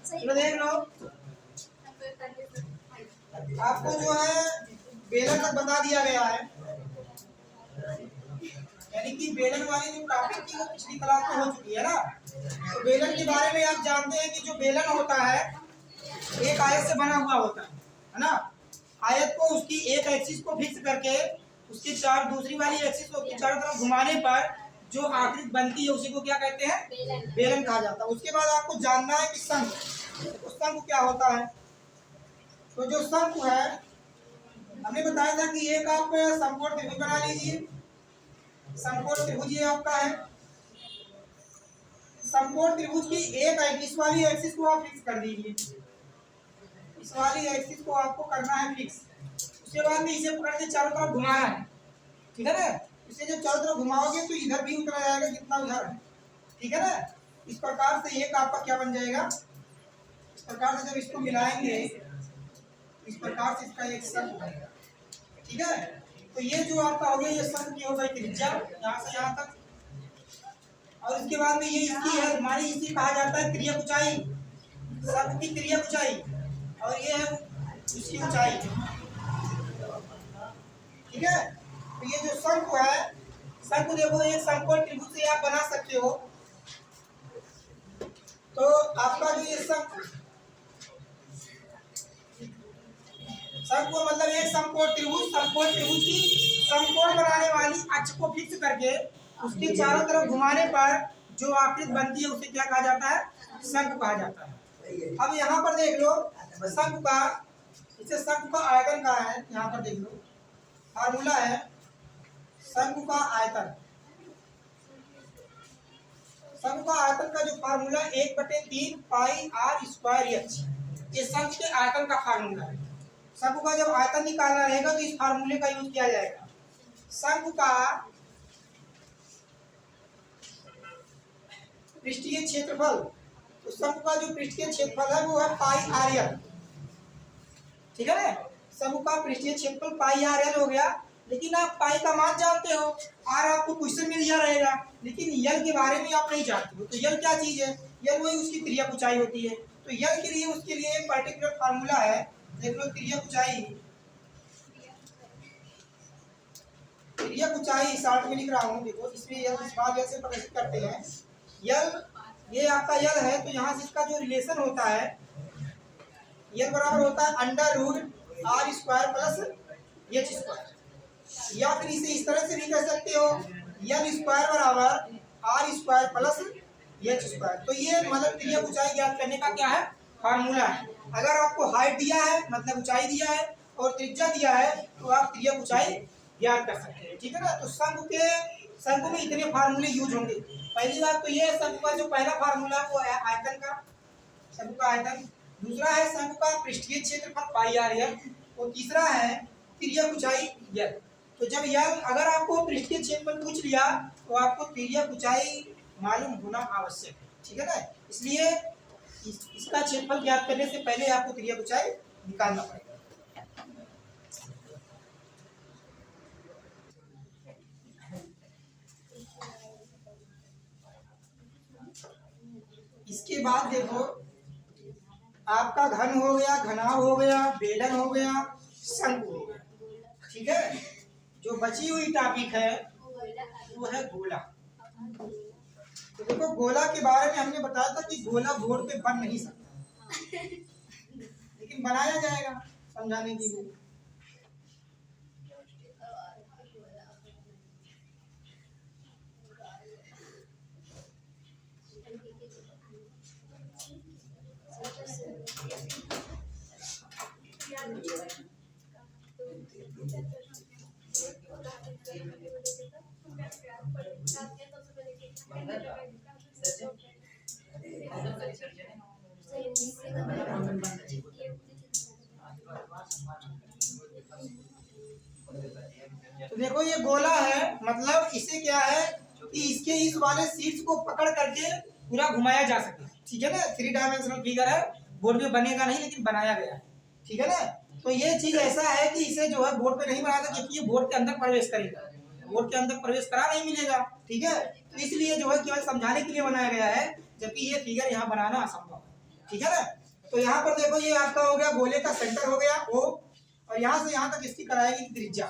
चलो देख लो, आपको जो है बेलन तक बता दिया गया है, यानी कि बेलन वाली जो टॉपिक थी वो पिछली क्लास में हो चुकी है ना। तो बेलन के बारे में आप जानते हैं कि जो बेलन होता है एक आयत से बना हुआ होता है ना। आयत को उसकी एक एक्सिस को फिक्स करके उसकी दूसरी वाली एक्सिस को उसकी चारों तरफ घुमाने पर जो आकृति बनती है उसी को क्या कहते हैं, बेलन कहा जाता है। उसके बाद आपको जानना है कि शंकु, तो शंकु क्या होता है। तो जो शंकु है हमने बताया था कि एक आप समकोण त्रिभुज बना लीजिए। समकोण त्रिभुज ये आपका है, समकोण त्रिभुज की एक इस वाली एक्सिस को आप फिक्स कर दीजिए, इस वाली एक्सिस को आपको करना है फिक्स। उसके बाद में इसे पकड़ के चारों तरफ घुमाना है, ठीक है ना। इसे जब चारों तरफ घुमाओगे तो इधर भी उतरा जाएगा जितना उधर है, ठीक है ना। इस प्रकार से एक आपका क्या बन जाएगा, इस प्रकार से जब इसको मिलाएंगे इस प्रकार से इसका एक शंकु बनेगा, ठीक है। तो ये जो आपका हो गया ये शंकु की हो गई त्रिज्या यहाँ से यहाँ तक। और इसके बाद में ये इसकी है हमारी, इसी कहा जाता है क्रिया ऊंचाई, शंकु की क्रिया ऊंचाई, और ये है उसकी ऊंचाई, ठीक है। तो ये जो शंकु है, शंकु देखो एक समकोण त्रिभुज से आप बना सकते हो। तो आपका जो ये शंकु मतलब एक समकोण त्रिभुज, समकोण त्रिभुज की समकोण बनाने वाली अक्ष को फिक्स करके उसके चारों तरफ घुमाने पर जो आकृति बनती है उसे क्या कहा जाता है, शंकु कहा जाता है। अब यहाँ पर देख लो शंकु का, इसे शंकु का आयतन कहा है, यहाँ पर देख लो फार्मूला है शंकु का आयतन। शंकु का आयतन का जो फार्मूला 1/3 पाई r स्क्वायर h, ये शंकु के आयतन का फार्मूला है। शंकु का जब आयतन निकालना रहेगा तो इस फार्मूले का यूज किया जाएगा। शंकु का पृष्ठीय क्षेत्रफल, तो शंकु का जो पृष्ठीय क्षेत्रफल है वो है पाई r l, ठीक है ना। शंकु का पृष्ठीय क्षेत्रफल पाई r l हो गया। लेकिन आप पाई का मान जानते हो, आर आपको क्वेश्चन में दिया रहेगा, लेकिन यल के बारे में आप नहीं जानते हो। तो यल क्या चीज है, यल वही उसकी क्रिया ऊंचाई होती है। तो यल के लिए उसके लिए एक पर्टिकुलर फार्मूला है, देख लो क्रिया ऊंचाई, क्रिया ऊंचाई शॉर्ट में लिख रहा हूँ, देखो इसमें यल इस भाग से प्रदर्शित करते हैं। यल ये आपका यल है, तो यहाँ से इसका जो रिलेशन होता है यल बराबर होता है √r² + h², या फिर इसे इस तरह से भी कर सकते हो l² बराबर r² + h²। तो ये मतलब क्रिया ऊंचाई ज्ञात करने का क्या है, फार्मूला है। अगर आपको हाइट दिया है मतलब ऊंचाई दिया है और त्रिज्या दिया है तो आप क्रिया ऊंचाई ज्ञात कर सकते हैं, ठीक है ना। तो शंकु में इतने फार्मूले यूज होंगे। पहली बात तो ये शंकु का जो पहला फार्मूला वो है आयतन का, शंकु का आयतन। दूसरा है शंकु का पृष्ठीय क्षेत्रफल पाई r l, और तीसरा है क्रिया ऊंचाई l। तो जब यल अगर आपको पृष्ठीय क्षेत्रफल पूछ लिया तो आपको क्रिया ऊंचाई मालूम होना आवश्यक है, ठीक है ना। इसलिए इसका क्षेत्रफल ज्ञात करने से पहले आपको क्रिया ऊंचाई निकालना पड़ेगा। इसके बाद देखो आपका घन हो गया, घनाभ हो गया, बेलन हो गया, शंकु हो गया, ठीक है। जो बची हुई टॉपिक है वो है गोला। तो देखो गोला के बारे में हमने बताया था कि गोला बोर्ड पे बन नहीं सकता, लेकिन बनाया जाएगा समझाने के लिए। तो देखो ये गोला है, मतलब इसे क्या है कि इसके इस वाले शीर्ष को पकड़ करके पूरा घुमाया जा सके, ठीक है ना। 3 डायमेंशनल फिगर है, बोर्ड में बनेगा नहीं लेकिन बनाया गया है, ठीक है ना। तो ये चीज ऐसा है कि इसे जो है बोर्ड पे नहीं बनाया था क्योंकि ये बोर्ड के अंदर प्रवेश करेगा, बोर्ड के अंदर प्रवेश करा नहीं मिलेगा। ठीक है, तो इसलिए जो है केवल समझाने के लिए बनाया गया है, जबकि ये फिगर यहाँ बनाना असंभव है। ठीक है ना। तो यहाँ पर देखो ये आपका हो गया गोले का सेंटर हो गया ओ, और यहाँ से यहाँ तक इसकी कराएगी त्रिज्या।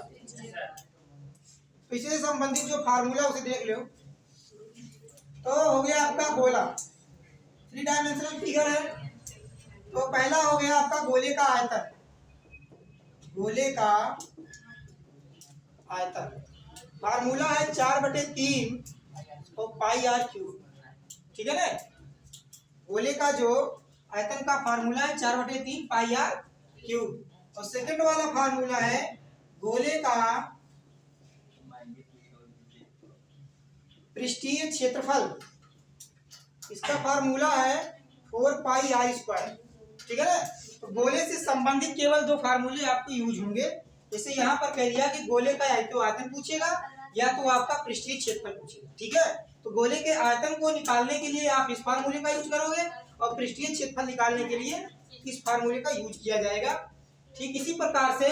तो इससे संबंधित जो फार्मूला उसे देख लो। तो हो गया आपका गोला, 3 डायमेंशनल फिगर है। तो पहला हो गया आपका गोले का आयतन, गोले का आयतन फार्मूला है 4/3 तो पाई आर क्यूब। ठीक है ना। गोले का जो आयतन का फार्मूला है 4/3 पाई आर क्यूब। और सेकंड वाला फार्मूला है गोले का पृष्ठीय क्षेत्रफल, इसका फार्मूला है 4 पाई आर स्क्वायर। ठीक है ना। तो गोले से संबंधित केवल 2 फार्मूले आपको यूज होंगे। जैसे यहाँ पर कह दिया कि गोले का या तो आयतन पूछेगा या तो आपका पृष्ठीय क्षेत्रफल पूछेगा। ठीक है, तो गोले के आयतन को निकालने के लिए आप इस फार्मूले का यूज करोगे और पृष्ठीय क्षेत्रफल निकालने के लिए इस फार्मूले का यूज किया जाएगा। ठीक इसी प्रकार से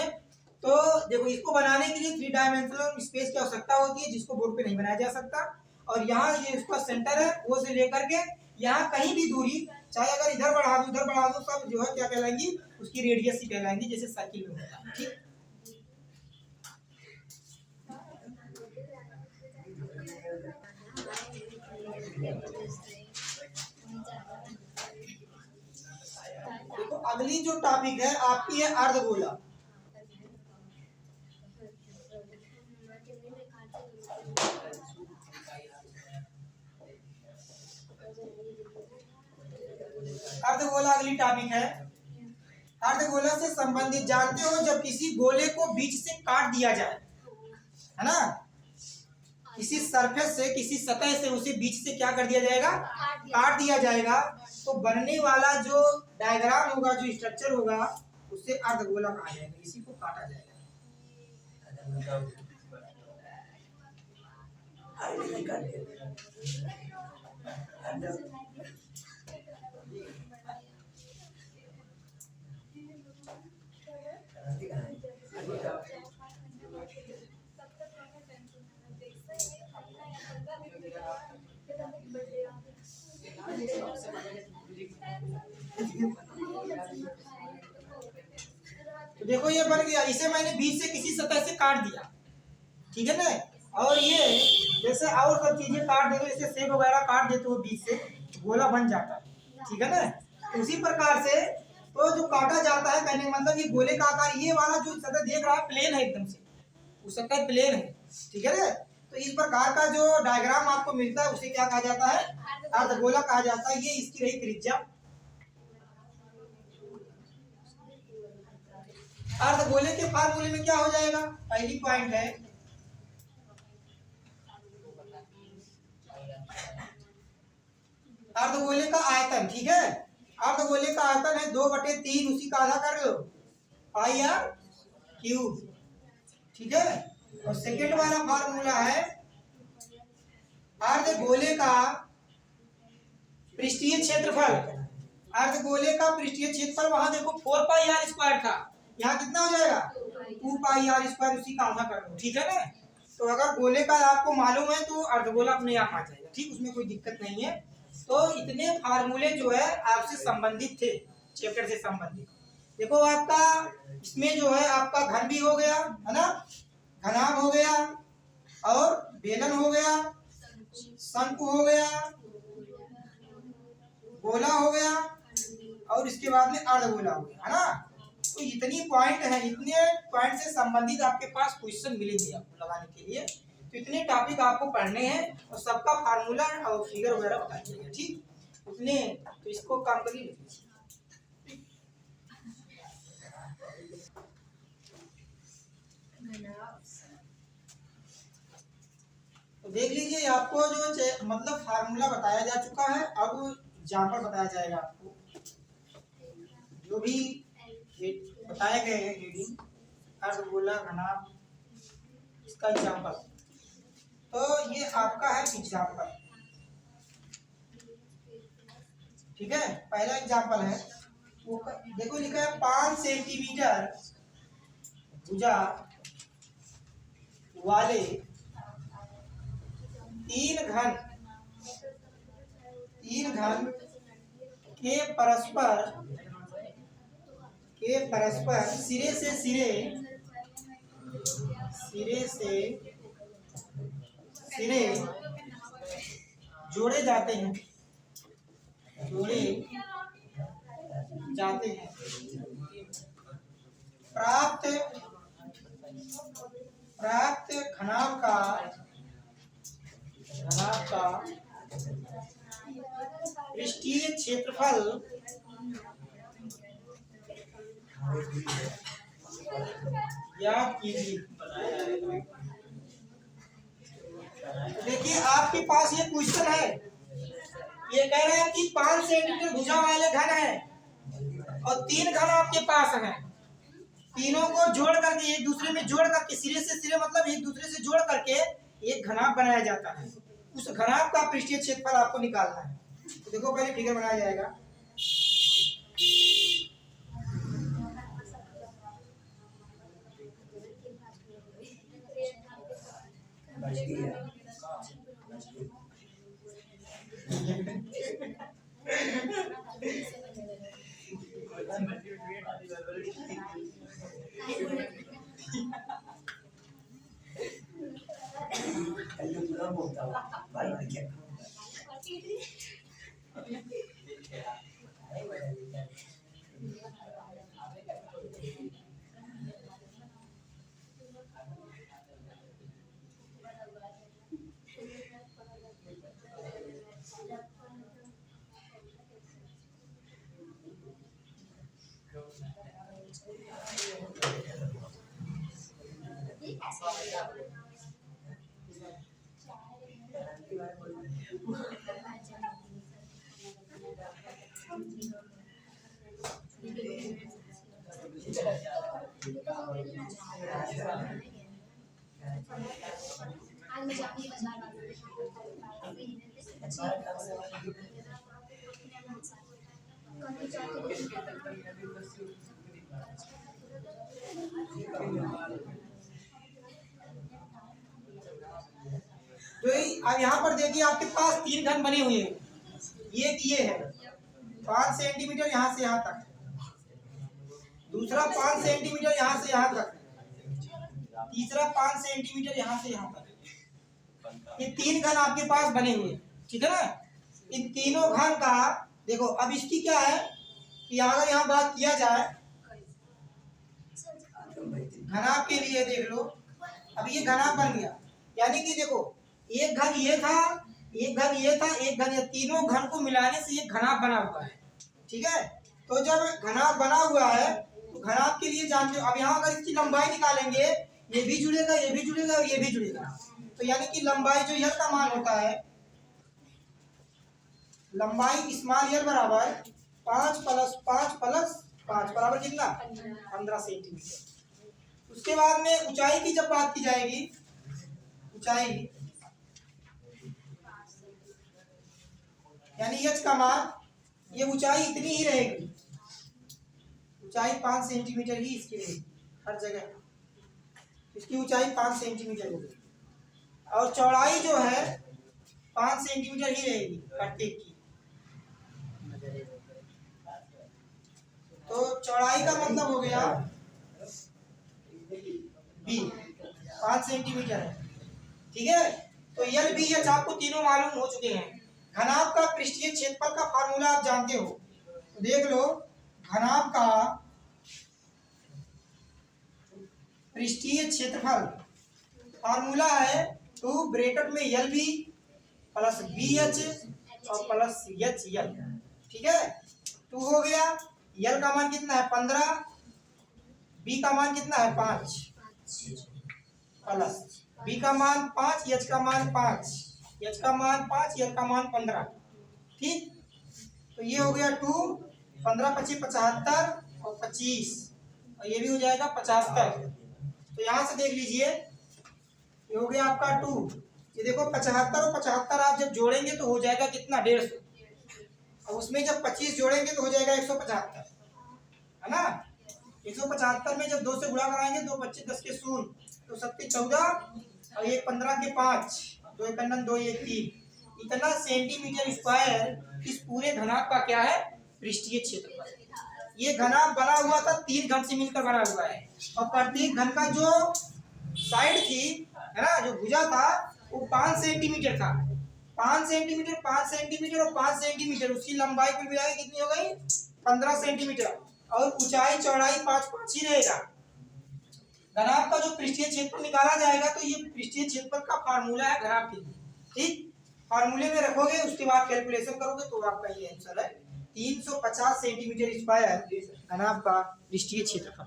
तो देखो इसको बनाने के लिए 3 डायमेंशनल स्पेस की आवश्यकता होती है, जिसको बोर्ड पे नहीं बनाया जा सकता। और यहाँ ये इसका सेंटर है, वो से लेकर के यहाँ कहीं भी दूरी, चाहे अगर इधर बढ़ा दो उधर बढ़ा दो, सब जो है क्या कहलाएंगी, उसकी रेडियस ही कहलाएंगी, जैसे सर्किल में होता है। ठीक, देखो अगली जो टॉपिक है आपकी है अर्धगोला। अर्धगोला अगली टॉपिक है। अर्धगोला से संबंधित जानते हो जब किसी गोले को बीच से काट दिया जाए, है ना, किसी सरफेस से, किसी सतह से उसे बीच से क्या कर दिया जाएगा, काट दिया जाएगा, तो बनने वाला जो डायग्राम होगा, जो स्ट्रक्चर होगा, उसे अर्धगोला कहा जाएगा। इसी को काटा जाएगा। तो देखो ये बन गया, इसे मैंने बीच से किसी सतह से काट दिया। ठीक है ना। और ये जैसे और सब चीजें काट देते, जैसे सेब वगैरह काट देते हो बीच से, गोला बन जाता है। ठीक है ना। तो उसी प्रकार से तो जो काटा जाता है, कहने का मतलब ये गोले का आकार, ये वाला जो सतह देख रहा है प्लेन है एकदम से, वो सतह प्लेन है। ठीक है ना। तो इस प्रकार का जो डायग्राम आपको मिलता है उसे क्या कहा जाता है, अर्धगोला कहा जाता है। ये इसकी रही त्रिज्या। अर्धगोले के फार्मूले में क्या हो जाएगा, पहली पॉइंट है अर्धगोले का आयतन। ठीक है, अर्धगोले का आयतन है 2/3, उसी का आधा कर लो, पाई आर क्यूब। ठीक है। और सेकेंड वाला फार्मूला है अर्धगोले का पृष्ठीय क्षेत्रफल। अर्धगोले का पृष्ठीय क्षेत्रफल, वहां देखो 4 पाई आर स्क्वायर था, यहाँ कितना हो जाएगा, 2 पाई आर स्क्वायर, उसी का आधा कर लो। ठीक है ना। तो अगर गोले का आपको मालूम है तो अर्धगोला अपने आप आ जाएगा। ठीक, उसमें कोई दिक्कत नहीं है। तो इतने फार्मूले जो है आपसे संबंधित थे, चैप्टर से संबंधित। देखो आपका इसमें जो है आपका घन भी हो गया, है ना, घनाभ हो गया, और बेलन हो गया, शंकु हो गया, गोला हो गया, और इसके बाद में अर्धगोला हो गया, है ना। तो इतनी पॉइंट है, इतने पॉइंट से संबंधित आपके पास क्वेश्चन मिलेंगे आपको लगाने के लिए। तो इतने टॉपिक आपको पढ़ने हैं और सबका फार्मूला और फिगर वगैरह बता दीजिएगा। ठीक, उतने तो इसको काम करिए। तो देख लीजिए, आपको जो मतलब फार्मूला बताया जा चुका है, अब एग्जाम्पल बताया जाएगा आपको, जो भी बताए गए हैं रीडिंग, अर्धगोला, घनाभ, इसका एग्जाम्पल। तो ये आपका है एग्जाम्पल। ठीक है, पहला एग्जाम्पल है, वो देखो लिखा है 5 सेंटीमीटर भुजा वाले तीन घन के परस्पर सिरे से जोड़े जाते हैं प्राप्त घनाभ का पृष्ठीय क्षेत्रफल ज्ञात कीजिए। देखिए आपके पास ये क्वेश्चन है, ये कह रहे हैं कि 5 सेंटीमीटर भुजा वाले घन है और 3 घन आपके पास हैं। तीनों को जोड़ करके एक दूसरे में जोड़ करके सिरे से सिरे मतलब एक दूसरे से जोड़ करके एक घनाभ बनाया जाता है। उस घनाभ का पृष्ठीय क्षेत्रफल आपको निकालना है। तो देखो पहले फिगर बनाया जाएगा। तो अब यहाँ पर देखिए आपके पास 3 घन बने हुए हैं। ये है 5 सेंटीमीटर यहाँ से यहाँ तक, दूसरा 5 सेंटीमीटर यहाँ से यहाँ तक, तीसरा 5 सेंटीमीटर यहाँ से यहाँ तक। ये 3 घन आपके पास बने हुए, ठीक है ना। इन तीनों घन का देखो, अब इसकी क्या है कि अगर यहाँ बात किया जाए घनाभ के लिए, देख लो अब ये घनाभ बन गया। यानी कि देखो एक घन ये था, एक घन ये था, एक घन ये, तीनों घन को मिलाने से ये घनाभ बना हुआ है, ठीक है। तो जब घनाभ बना हुआ है तो घनाभ के लिए जानते हो, अब यहाँ अगर इसकी लंबाई निकालेंगे, ये भी जुड़ेगा, ये भी जुड़ेगा और ये भी जुड़ेगा। तो यानी कि लंबाई जो यल का मान होता है, लंबाई स्मॉल यल बराबर 5 + 5 + 5 बराबर कितना 15 सेंटीमीटर। उसके बाद में ऊंचाई की जब बात की जाएगी, ऊंचाई यानी एच का मान, ये ऊंचाई इतनी ही रहेगी, ऊंचाई 5 सेंटीमीटर ही इसकी रहेगी हर जगह, इसकी ऊंचाई 5 सेंटीमीटर होगी और चौड़ाई जो है 5 सेंटीमीटर ही रहेगी प्रत्येक की। तो चौड़ाई का मतलब हो गया बी 5 सेंटीमीटर है, ठीक है। तो यल बी एच आपको तीनों मालूम हो चुके हैं। घनाभ का पृष्ठीय क्षेत्रफल का फार्मूला आप जानते हो, तो देख लो घनाभ का पृष्ठीय क्षेत्रफल फार्मूला है 2 ब्रैकेट में यल बी प्लस बी एच और प्लस एच यल, ठीक है। 2 हो गया, यल का मान कितना है 15, बी का मान कितना है 5 प्लस बी का मान 5, एच का मान 5, एच का मान 5, यल का मान 15, ठीक। तो ये हो गया 2, 15 × 25 = 75 और 25 और ये भी हो जाएगा 75। तो यहाँ से देख लीजिए ये हो गया आपका 2, ये देखो 75 और 75 आप जब जोड़ेंगे तो हो जाएगा कितना 150 और उसमें जब 25 जोड़ेंगे तो हो जाएगा 175, है ना। 175 में जब 2 से गुणा कराएंगे, 2 × 25 = 10 के 0, तो 7 × 14 और 1 × 15 के 5, 2 × 2 = 3, इतना सेंटीमीटर स्क्वायर इस पूरे घनाभ का क्या है, पृष्ठीय क्षेत्रफल। ये घनाभ बना हुआ था 3 घन से मिलकर बना हुआ है, और प्रत्येक घन का जो साइड थी, है ना, जो भुजा था वो 5 सेंटीमीटर था। 5 सेंटीमीटर, 5 सेंटीमीटर और 5 सेंटीमीटर, उसकी लंबाई कुल मिला के कितनी हो गई, 15 सेंटीमीटर, और ऊंचाई चौड़ाई 5 ही रहेगा। घनाभ का जो पृष्ठीय क्षेत्रफल निकाला जाएगा, तो ये पृष्ठीय क्षेत्रफल का फार्मूला है घनाभ के लिए। ठीक, फार्मूले में रखोगे, उसके बाद कैलकुलेशन करोगे तो आपका ये आंसर है 350 सेंटीमीटर स्क्वायर घनाभ का पृष्ठीय क्षेत्रफल।